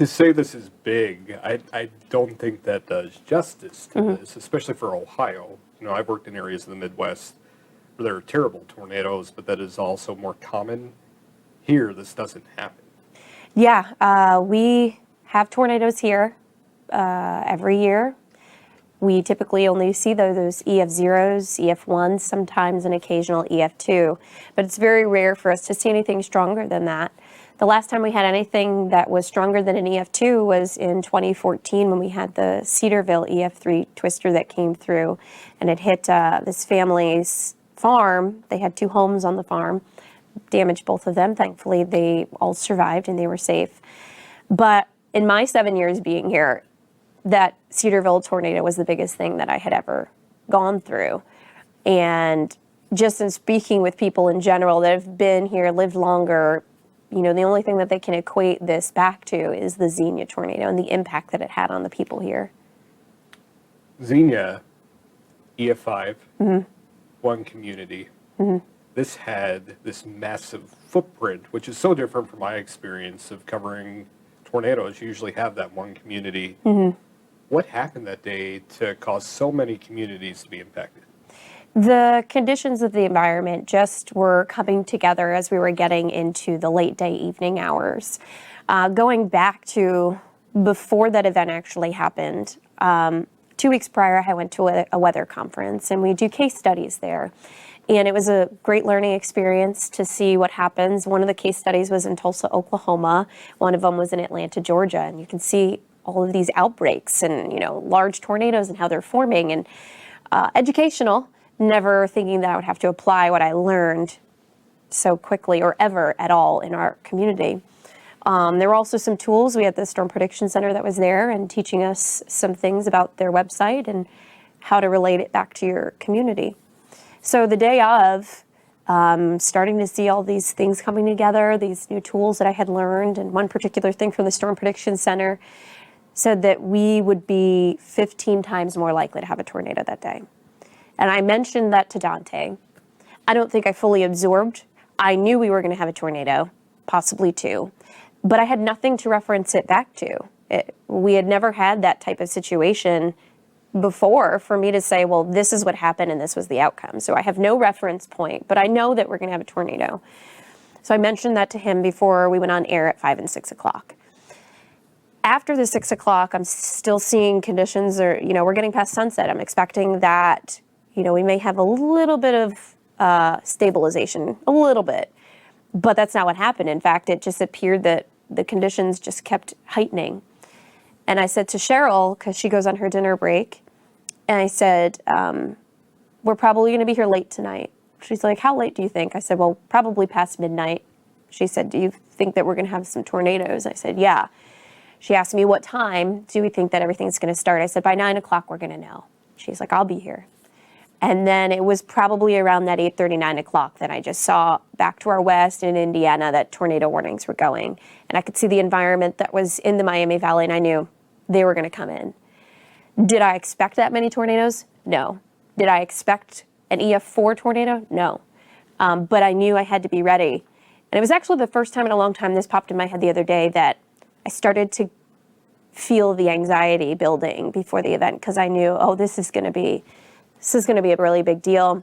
To say this is big, I don't think that does justice to this, especially for Ohio. I've worked in areas of the Midwest where there are terrible tornadoes, but that is also more common. Here, this doesn't happen. Yeah, we have tornadoes here every year. We typically only see those EF0s, EF1s, sometimes an occasional EF2, but it's very rare for us to see anything stronger than that. The last time we had anything that was stronger than an EF2 was in 2014 when we had the Cedarville EF3 twister that came through, and it hit this family's farm. They had 2 homes on the farm, damaged both of them. Thankfully, they all survived and they were safe. But in my 7 years being here, that Cedarville tornado was the biggest thing that I had ever gone through. And just in speaking with people in general that have been here, lived longer, the only thing that they can equate this back to is the Xenia tornado and the impact that it had on the people here. Xenia, EF5, one community. This had this massive footprint, which is so different from my experience of covering tornadoes. You usually have that one community. What happened that day to cause so many communities to be impacted? The conditions of the environment just were coming together as we were getting into the late day evening hours. Going back to before that event actually happened, 2 weeks prior, I went to a weather conference, and we do case studies there. And it was a great learning experience to see what happens. One of the case studies was in Tulsa, Oklahoma. One of them was in Atlanta, Georgia. And you can see all of these outbreaks and, large tornadoes and how they're forming. And educational, never thinking that I would have to apply what I learned so quickly or ever at all in our community. There were also some tools. We had the Storm Prediction Center that was there and teaching us some things about their website and how to relate it back to your community. So the day of, starting to see all these things coming together, these new tools that I had learned, and one particular thing from the Storm Prediction Center said that we would be 15 times more likely to have a tornado that day. And I mentioned that to Dante. I don't think I fully absorbed. I knew we were going to have a tornado, possibly 2, but I had nothing to reference it back to. We had never had that type of situation before for me to say, well, this is what happened and this was the outcome. So I have no reference point, but I know that we're going to have a tornado. So I mentioned that to him before we went on air at 5 and 6 o'clock. After the 6 o'clock, I'm still seeing conditions we're getting past sunset. I'm expecting that, we may have a little bit of stabilization, a little bit, but that's not what happened. In fact, it just appeared that the conditions just kept heightening. And I said to Cheryl, because she goes on her dinner break, and I said, we're probably going to be here late tonight. She's like, how late do you think? I said, well, probably past midnight. She said, do you think that we're going to have some tornadoes? I said, yeah. She asked me, what time do we think that everything's going to start? I said, by 9 o'clock, we're going to know. She's like, I'll be here. And then it was probably around that 8:30, 9 o'clock that I just saw back to our west in Indiana that tornado warnings were going. And I could see the environment that was in the Miami Valley, and I knew they were going to come in. Did I expect that many tornadoes? No. Did I expect an EF4 tornado? No. But I knew I had to be ready. And it was actually the first time in a long time this popped in my head the other day that I started to feel the anxiety building before the event because I knew, this is going to be a really big deal.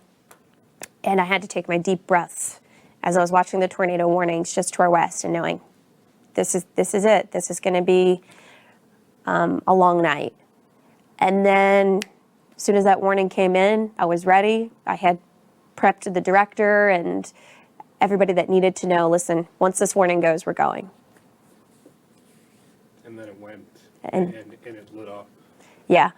And I had to take my deep breaths as I was watching the tornado warnings just to our west and knowing this is it. This is going to be a long night. And then as soon as that warning came in, I was ready. I had prepped the director and everybody that needed to know, listen, once this warning goes, we're going. And then it went and it lit off. Yeah.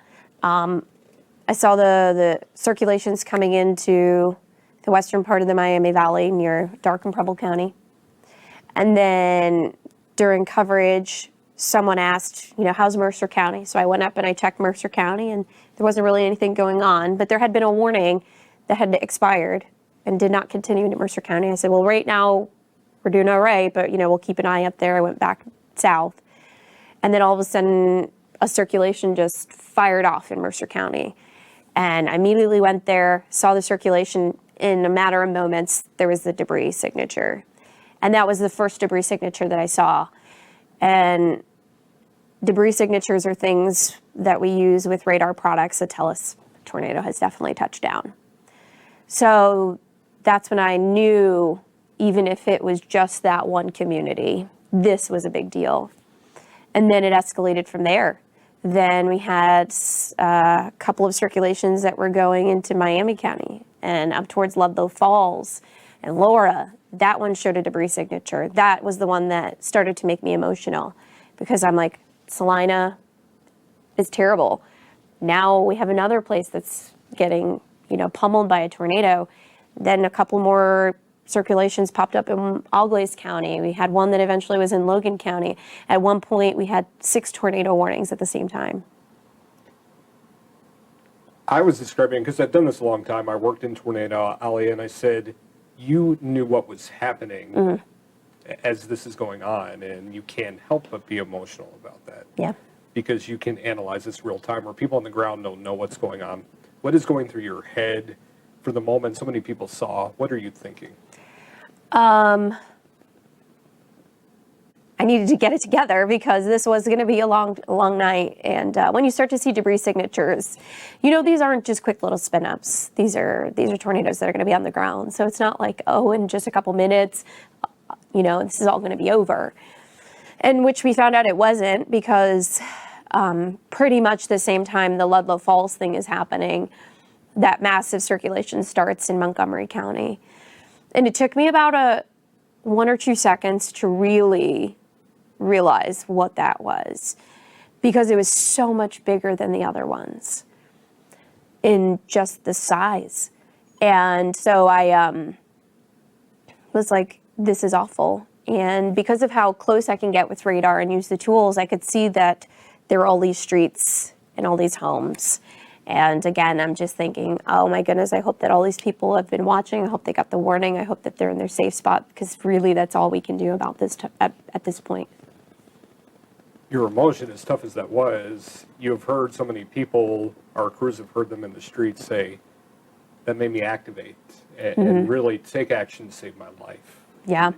I saw the circulations coming into the western part of the Miami Valley near Dark and Preble County. And then during coverage, someone asked, how's Mercer County? So I went up and I checked Mercer County and there wasn't really anything going on, but there had been a warning that had expired and did not continue into Mercer County. I said, well, right now we're doing all right, but we'll keep an eye up there. I went back south. And then all of a sudden a circulation just fired off in Mercer County. And I immediately went there, saw the circulation. In a matter of moments, there was the debris signature. And that was the first debris signature that I saw. And debris signatures are things that we use with radar products that tell us a tornado has definitely touched down. So that's when I knew, even if it was just that one community, this was a big deal. And then it escalated from there. Then we had a couple of circulations that were going into Miami County and up towards Ludlow Falls and Laura. That one showed a debris signature. That was the one that started to make me emotional, because I'm like, Salina is terrible. Now we have another place that's getting, pummeled by a tornado. Then a couple more circulations popped up in Auglaize County. We had one that eventually was in Logan County. At one point, we had 6 tornado warnings at the same time. I was describing, because I've done this a long time, I worked in Tornado Alley, and I said, you knew what was happening as this is going on, and you can't help but be emotional about that. Yeah. Because you can analyze this real time, where people on the ground don't know what's going on. What is going through your head for the moment so many people saw? What are you thinking? I needed to get it together, because this was going to be a long night. And when you start to see debris signatures, these aren't just quick little spin ups. These are tornadoes that are going to be on the ground. So it's not like, in just a couple minutes, this is all going to be over. And which we found out it wasn't, because pretty much the same time the Ludlow Falls thing is happening, that massive circulation starts in Montgomery County. And it took me about 1 or 2 seconds to really realize what that was, because it was so much bigger than the other ones in just the size. And so I was like, this is awful. And because of how close I can get with radar and use the tools, I could see that there were all these streets and all these homes. And again, I'm just thinking, oh my goodness, I hope that all these people have been watching. I hope they got the warning. I hope that they're in their safe spot, because really that's all we can do about this at this point. Your emotion, as tough as that was, you have heard so many people, our crews have heard them in the streets say, that made me activate and really take action to save my life. Yeah.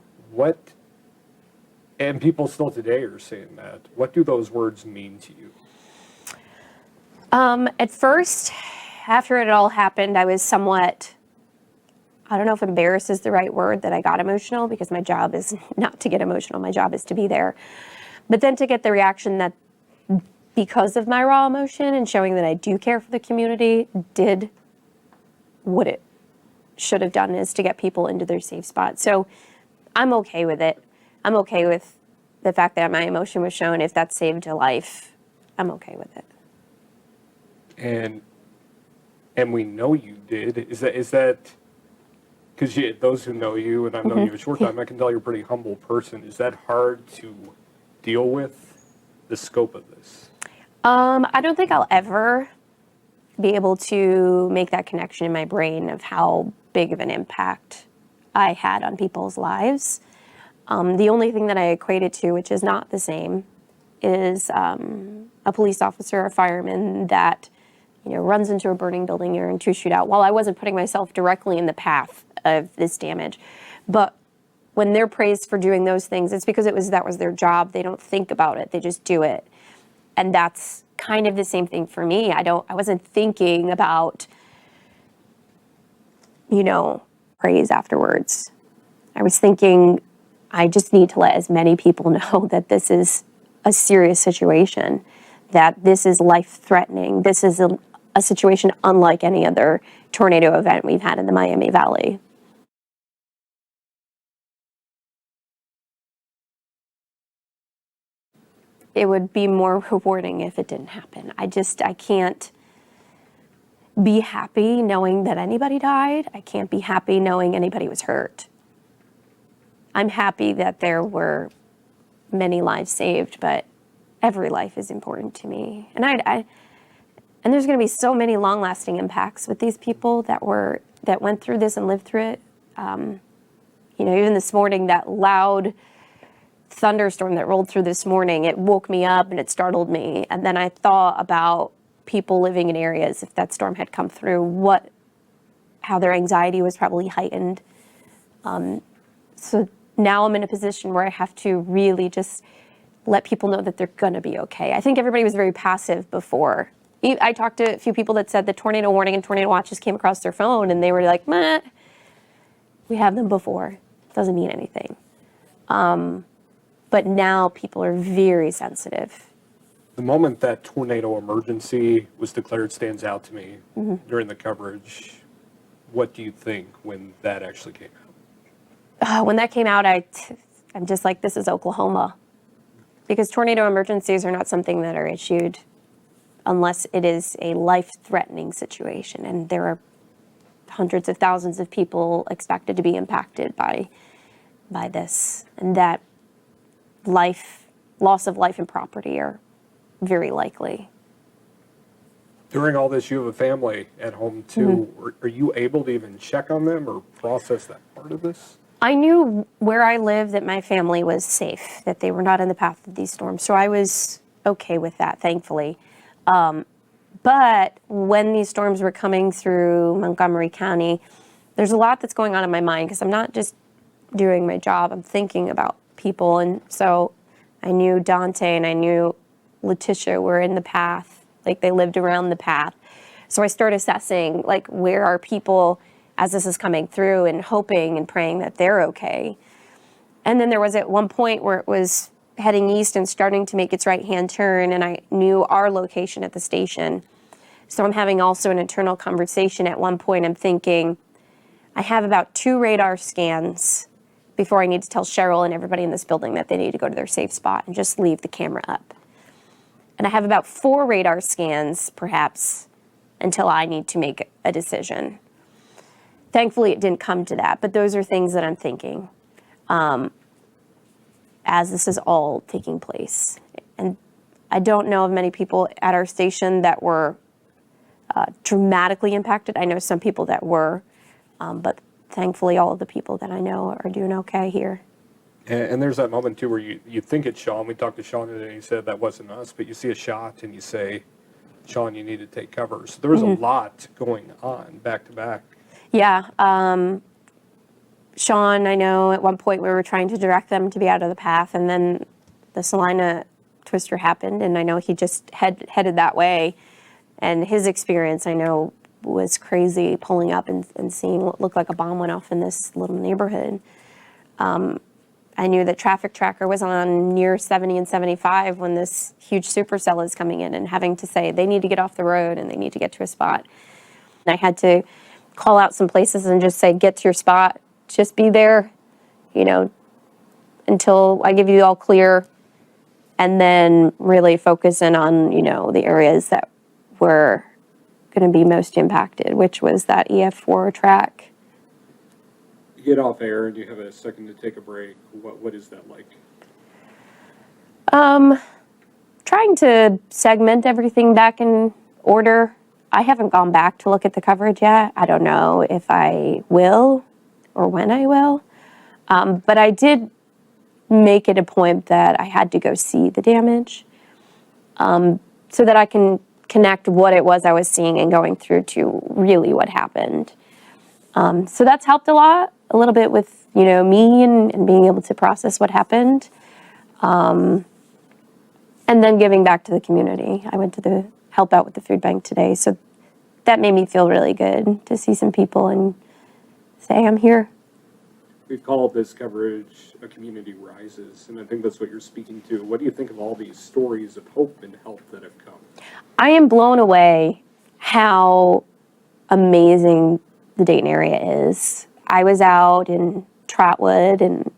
And people still today are saying that. What do those words mean to you? At first, after it all happened, I was somewhat, I don't know if embarrassed is the right word, that I got emotional, because my job is not to get emotional. My job is to be there. But then to get the reaction that, because of my raw emotion and showing that I do care for the community, did what it should have done, is to get people into their safe spot. So I'm okay with it. I'm okay with the fact that my emotion was shown. If that saved a life, I'm okay with it. And we know you did. Is that because those who know you, and I've known you a short time, I can tell you're a pretty humble person. Is that hard to deal with, the scope of this? I don't think I'll ever be able to make that connection in my brain of how big of an impact I had on people's lives. The only thing that I equate it to, which is not the same, is a police officer or fireman that runs into a burning building or into a shootout. While I wasn't putting myself directly in the path of this damage, but when they're praised for doing those things, it's because that was their job. They don't think about it; they just do it. And that's kind of the same thing for me. I wasn't thinking about praise afterwards. I was thinking, I just need to let as many people know that this is a serious situation, that this is life-threatening. This is a situation unlike any other tornado event we've had in the Miami Valley. It would be more rewarding if it didn't happen. I can't be happy knowing that anybody died. I can't be happy knowing anybody was hurt. I'm happy that there were many lives saved, but every life is important to me. And and there's going to be so many long-lasting impacts with these people that went through this and lived through it. Even this morning, that loud thunderstorm that rolled through this morning, it woke me up and it startled me. And then I thought about people living in areas, if that storm had come through, how their anxiety was probably heightened. So now I'm in a position where I have to really just let people know that they're going to be okay. I think everybody was very passive before. I talked to a few people that said the tornado warning and tornado watches came across their phone, and they were like, meh, we have them before. Doesn't mean anything. But now people are very sensitive. The moment that tornado emergency was declared stands out to me during the coverage. What do you think when that actually came out? When that came out, I'm just like, this is Oklahoma. Because tornado emergencies are not something that are issued unless it is a life-threatening situation. And there are hundreds of thousands of people expected to be impacted by this. And that loss of life and property are very likely. During all this, you have a family at home too. Are you able to even check on them or process that part of this? I knew where I lived that my family was safe, that they were not in the path of these storms. So I was okay with that, thankfully. But when these storms were coming through Montgomery County, there's a lot that's going on in my mind because I'm not just doing my job, I'm thinking about people. And so I knew Dante and I knew Letitia were in the path, like they lived around the path. So I started assessing, like, where are people as this is coming through and hoping and praying that they're okay. And then there was at one point where it was heading east and starting to make its right-hand turn, and I knew our location at the station. So I'm having also an internal conversation. At one point, I'm thinking, I have about 2 radar scans before I need to tell Cheryl and everybody in this building that they need to go to their safe spot and just leave the camera up. And I have about 4 radar scans, perhaps, until I need to make a decision. Thankfully, it didn't come to that, but those are things that I'm thinking as this is all taking place. And I don't know of many people at our station that were dramatically impacted. I know some people that were, but thankfully all of the people that I know are doing okay here. And there's that moment too where you think it's Sean. We talked to Sean today and he said that wasn't us, but you see a shot and you say, Sean, you need to take cover. So there was a lot going on back to back. Yeah. Sean, I know at one point we were trying to direct them to be out of the path, and then the Salina twister happened, and I know he just headed that way. And his experience, I know, was crazy, pulling up and seeing what looked like a bomb went off in this little neighborhood. I knew that traffic tracker was on near 70 and 75 when this huge supercell is coming in and having to say they need to get off the road and they need to get to a spot. And I had to call out some places and just say, get to your spot, just be there, until I give you all clear, and then really focus in on, the areas that were going to be most impacted, which was that EF4 track. You get off air and you have a second to take a break. What is that like? Trying to segment everything back in order. I haven't gone back to look at the coverage yet. I don't know if I will or when I will. But I did make it a point that I had to go see the damage so that I can connect what it was I was seeing and going through to really what happened. So that's helped a little bit with, me and being able to process what happened. And then giving back to the community. I went to help out with the food bank today. So that made me feel really good to see some people and say, I'm here. We've called this coverage A Community Rises, and I think that's what you're speaking to. What do you think of all these stories of hope and help that have come? I am blown away how amazing the Dayton area is. I was out in Trotwood and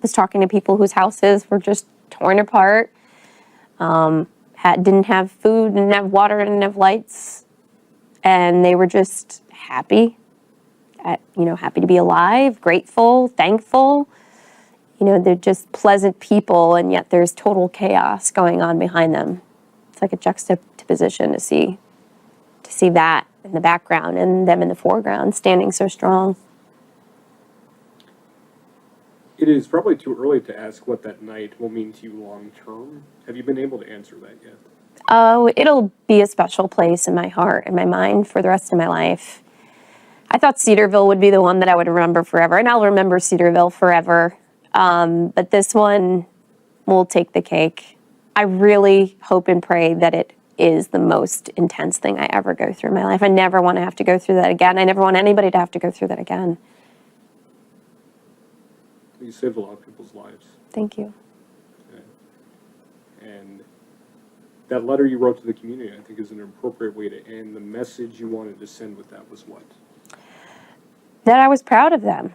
was talking to people whose houses were just torn apart, didn't have food, didn't have water, didn't have lights, and they were just happy. Happy to be alive, grateful, thankful. They're just pleasant people, and yet there's total chaos going on behind them. It's like a juxtaposition to see that in the background and them in the foreground, standing so strong. It is probably too early to ask what that night will mean to you long term. Have you been able to answer that yet? Oh, it'll be a special place in my heart and my mind for the rest of my life. I thought Cedarville would be the one that I would remember forever, and I'll remember Cedarville forever. But this one will take the cake. I really hope and pray that it is the most intense thing I ever go through in my life. I never want to have to go through that again. I never want anybody to have to go through that again. You saved a lot of people's lives. Thank you. And that letter you wrote to the community, I think, is an appropriate way to end. The message you wanted to send with that was what? That I was proud of them.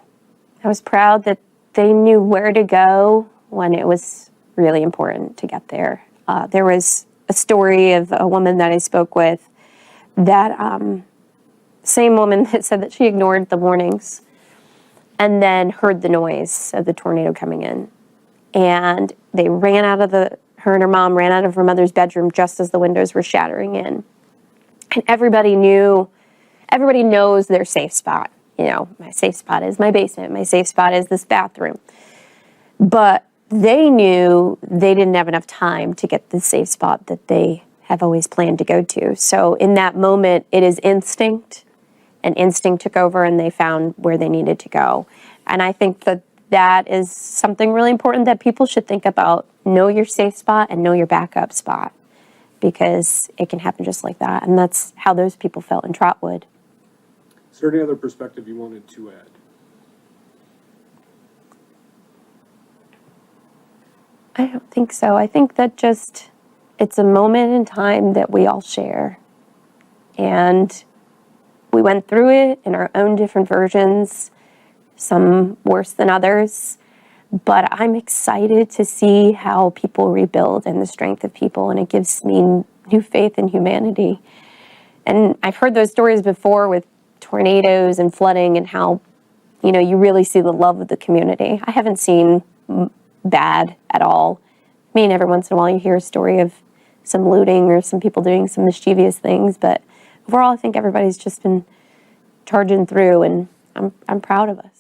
I was proud that they knew where to go when it was really important to get there. There was a story of a woman that I spoke with, that same woman that said that she ignored the warnings and then heard the noise of the tornado coming in. And they ran out of her and her mom ran out of her mother's bedroom just as the windows were shattering in. And everybody knows their safe spot. You know, my safe spot is my basement. My safe spot is this bathroom. But they knew they didn't have enough time to get the safe spot that they have always planned to go to. So in that moment, it is instinct, and instinct took over and they found where they needed to go. And I think that is something really important that people should think about. Know your safe spot and know your backup spot, because it can happen just like that. And that's how those people felt in Trotwood. Is there any other perspective you wanted to add? I don't think so. I think that just, it's a moment in time that we all share. And we went through it in our own different versions, some worse than others. But I'm excited to see how people rebuild and the strength of people. And it gives me new faith in humanity. And I've heard those stories before with tornadoes and flooding, and how, you know, you really see the love of the community. I haven't seen bad at all. I mean, every once in a while you hear a story of some looting or some people doing some mischievous things, but overall I think everybody's just been charging through, and I'm proud of us.